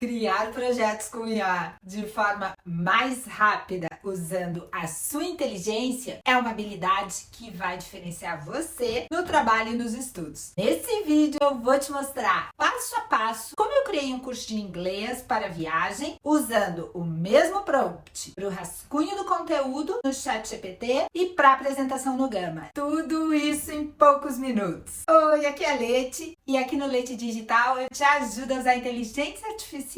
Criar projetos com IA de forma mais rápida, usando a sua inteligência, é uma habilidade que vai diferenciar você no trabalho e nos estudos. Nesse vídeo eu vou te mostrar passo a passo como eu criei um curso de inglês para viagem, usando o mesmo prompt para o rascunho do conteúdo no ChatGPT e para apresentação no Gama. Tudo isso em poucos minutos. Oi, aqui é a Leti e aqui no Leti Digital eu te ajudo a usar a inteligência artificial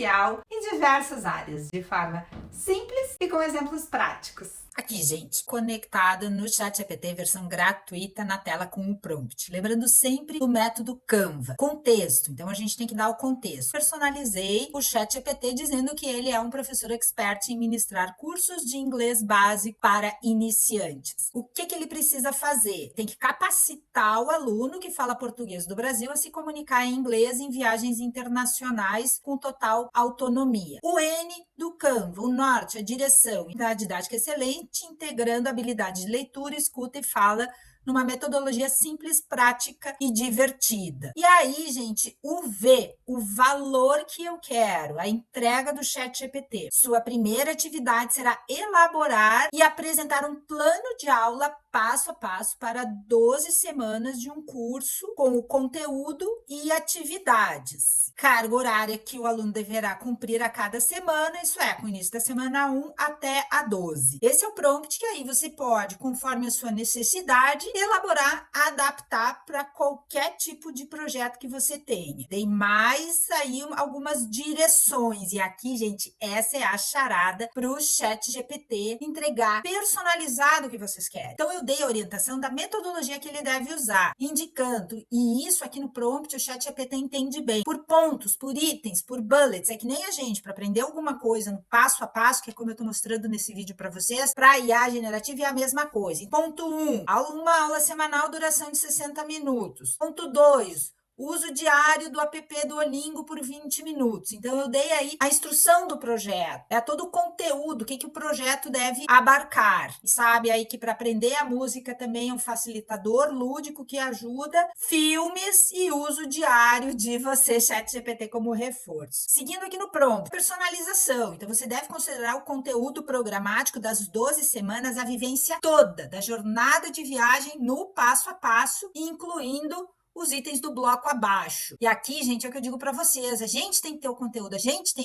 em diversas áreas, de forma simples e com exemplos práticos. Aqui, gente, conectada no ChatGPT, versão gratuita na tela com o prompt. Lembrando sempre do método Canva. Contexto, então a gente tem que dar o contexto. Personalizei o ChatGPT dizendo que ele é um professor expert em ministrar cursos de inglês básico para iniciantes. O que ele precisa fazer? Tem que capacitar o aluno que fala português do Brasil a se comunicar em inglês em viagens internacionais com total autonomia. O N do Canva, o norte, a direção, a didática excelente, integrando habilidade de leitura, escuta e fala numa metodologia simples, prática e divertida. E aí, gente, o V, o valor que eu quero, a entrega do ChatGPT. Sua primeira atividade será elaborar e apresentar um plano de aula passo a passo para 12 semanas de um curso com o conteúdo e atividades. Carga horária que o aluno deverá cumprir a cada semana, isso é, com o início da semana 1 até a 12. Esse é o prompt que aí você pode, conforme a sua necessidade, elaborar, adaptar para qualquer tipo de projeto que você tenha. Tem mais aí algumas direções. E aqui, gente, essa é a charada para o ChatGPT entregar personalizado o que vocês querem. Então, eu dei a orientação da metodologia que ele deve usar, indicando, e isso aqui no prompt o ChatGPT entende bem, por pontos, por itens, por bullets. É que nem a gente, para aprender alguma coisa no passo a passo, que é como eu estou mostrando nesse vídeo para vocês, para a IA generativa é a mesma coisa. Ponto 1, uma aula semanal, duração de 60 minutos. Ponto 2, uso diário do app Duolingo por 20 minutos. Então, eu dei aí a instrução do projeto, todo o conteúdo, o que o projeto deve abarcar. Sabe aí que para aprender a música também é um facilitador lúdico que ajuda, filmes e uso diário de você, ChatGPT, como reforço. Seguindo aqui no prompt, personalização. Então, você deve considerar o conteúdo programático das 12 semanas, a vivência toda da jornada de viagem no passo a passo, incluindo os itens do bloco abaixo. E aqui, gente, é o que eu digo para vocês, a gente tem que ter o conteúdo,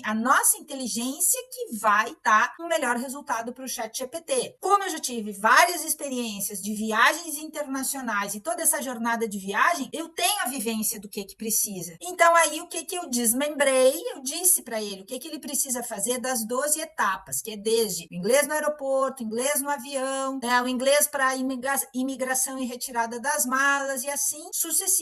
a nossa inteligência que vai dar um melhor resultado para o ChatGPT. Como eu já tive várias experiências de viagens internacionais e toda essa jornada de viagem, eu tenho a vivência do que precisa. Então, aí, o que eu desmembrei, eu disse para ele o que ele precisa fazer das 12 etapas, que é desde o inglês no aeroporto, inglês no avião, o inglês para imigração e retirada das malas e assim sucessivamente.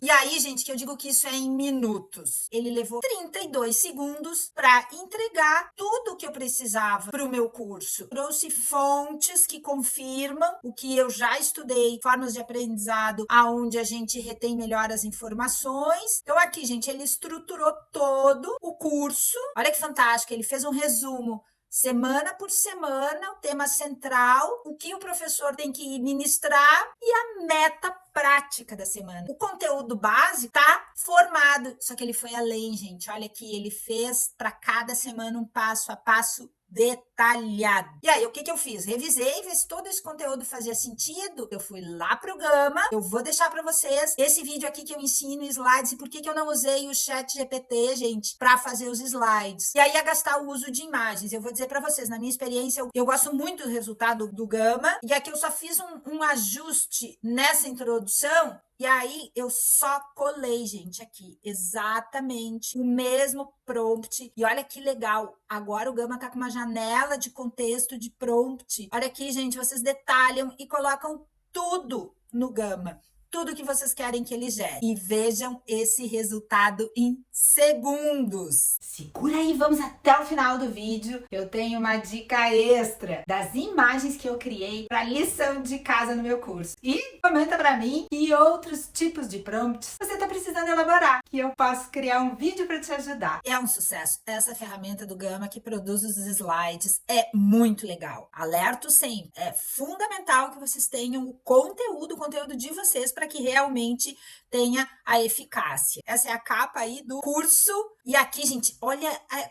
E aí, gente, que eu digo que isso é em minutos. Ele levou 32 segundos para entregar tudo o que eu precisava para o meu curso. Trouxe fontes que confirmam o que eu já estudei, formas de aprendizado aonde a gente retém melhor as informações. Então, aqui, gente, ele estruturou todo o curso. Olha que fantástico, ele fez um resumo semana por semana, o tema central, o que o professor tem que ministrar e a meta prática da semana. O conteúdo básico tá formado, só que ele foi além, gente. Olha aqui, ele fez para cada semana um passo a passo detalhado. E aí, o que eu fiz? Revisei, vi se todo esse conteúdo fazia sentido. Eu fui lá pro Gama. Eu vou deixar para vocês esse vídeo aqui que eu ensino slides e por que eu não usei o ChatGPT, gente, para fazer os slides. E aí, ia gastar o uso de imagens. Eu vou dizer para vocês, na minha experiência, eu gosto muito do resultado do Gama. E aqui eu só fiz um ajuste nessa introdução. E aí, eu só colei, gente, aqui, exatamente o mesmo prompt. E olha que legal, agora o Gama tá com uma janela de contexto de prompt. Olha aqui, gente, vocês detalham e colocam tudo no Gama. Tudo que vocês querem que ele gere. E vejam esse resultado em segundos. Segura aí, vamos até o final do vídeo. Eu tenho uma dica extra das imagens que eu criei para lição de casa no meu curso. E comenta para mim que outros tipos de prompts você está precisando elaborar, que eu posso criar um vídeo para te ajudar. É um sucesso. Essa ferramenta do Gama que produz os slides é muito legal. Alerto sempre. É fundamental que vocês tenham o conteúdo de vocês para para que realmente tenha a eficácia. Essa é a capa aí do curso. E aqui, gente, olha,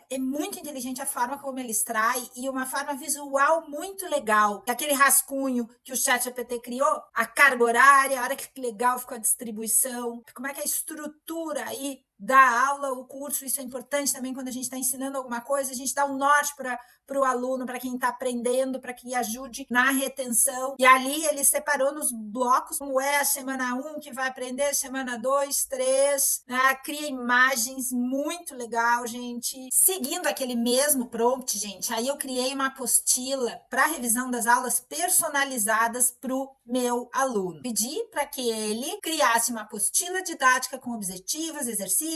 é muito inteligente a forma como ele extrai e uma forma visual muito legal. Aquele rascunho que o ChatGPT criou, a carga horária, olha que legal ficou a distribuição, como é que é a estrutura aí da aula, o curso, isso é importante também quando a gente está ensinando alguma coisa, a gente dá um norte para o aluno, para quem está aprendendo, para que ajude na retenção. E ali ele separou nos blocos, como é a semana 1 que vai aprender, semana 2, 3, né? Cria imagens, muito legal, gente. Seguindo aquele mesmo prompt, gente, aí eu criei uma apostila para revisão das aulas personalizadas para o meu aluno. Pedi para que ele criasse uma apostila didática com objetivos, exercícios,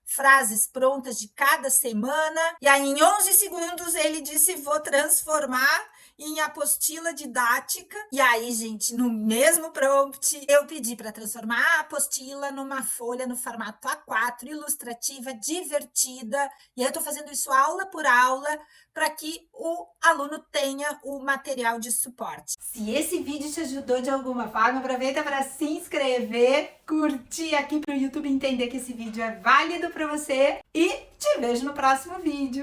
frases prontas de cada semana. E aí, em 11 segundos, ele disse: vou transformar em apostila didática. E aí, gente, no mesmo prompt, eu pedi para transformar a apostila numa folha no formato A4, ilustrativa, divertida. E aí eu estou fazendo isso aula por aula, para que o aluno tenha o material de suporte. Se esse vídeo te ajudou de alguma forma, aproveita para se inscrever, curtir aqui para o YouTube entender que esse vídeo é válido para você e te vejo no próximo vídeo.